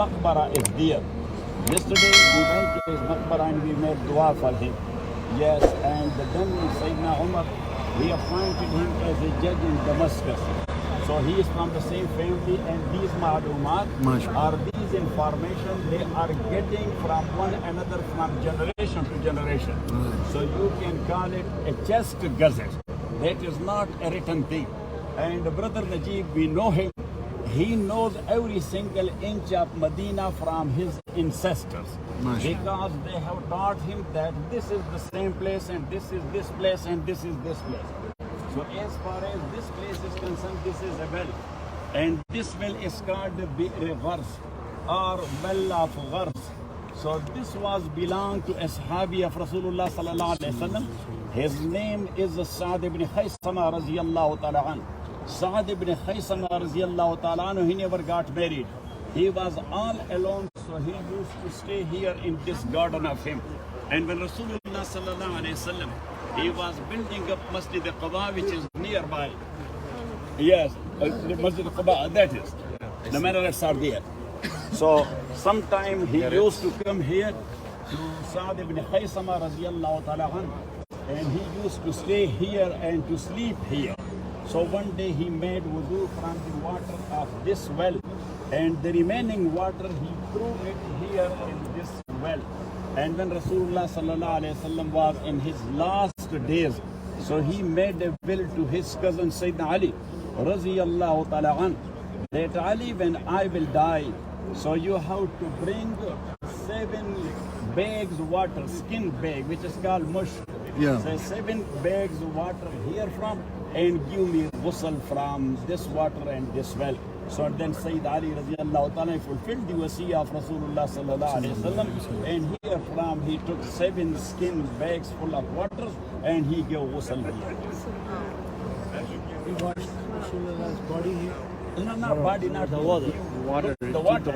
maqbara is there. Yesterday we went to his maqbara and we made dua for him. Yes, and then Sayyidina Umar, he appointed him as a judge in Damascus. So he is from the same family, and these ma'lumat are these information they are getting from one another from generation to generation. So you can call it a chest gazette. That is not a written thing. And Brother Najib, we know him. He knows every single inch of Medina from his ancestors, because they have taught him that this is the same place and this is this place and this is this place. So as far as this place is concerned, this is a well, and this well is called the Bir Ghars or Well of Ghars. So this was belong to a Sahabi of Rasulullah sallallahu alaihi wasallam. His name is Sa'd ibn Khaysama radiyallahu ta'ala an. Sa'd ibn Khaysama radiyallahu ta'ala an, he never got married. He was all alone, so he used to stay here in this garden of him. And when Rasulullah sallallahu alaihi wasallam, he was building up Masjid al-Quba, which is nearby. Yes, Masjid al-Quba, that is. The minarets are there. So sometime he used to come here to Sa'd ibn Khaysama radiyallahu ta'ala an, and he used to stay here and to sleep here. So one day he made wudu from the water of this well, and the remaining water he threw it here in this well. And when Rasulullah sallallahu alaihi wasallam was in his last days, so he made a will to his cousin Sayyidina Ali radiyallahu ta'ala an, that Ali, when I will die, so you have to bring 7 bags water, skin bag, which is called mush. Yeah. So 7 bags of water here from, and give me ghusl from this water and this well. So then Sayyid Ali radiallahu ta'ala fulfilled the wasiyah of Rasulullah sallallahu alayhi wasallam, and here from he took 7 skin bags full of water and he gave ghusl here. He washed Rasulullah's body here? No, not body, not the water. Water. The water.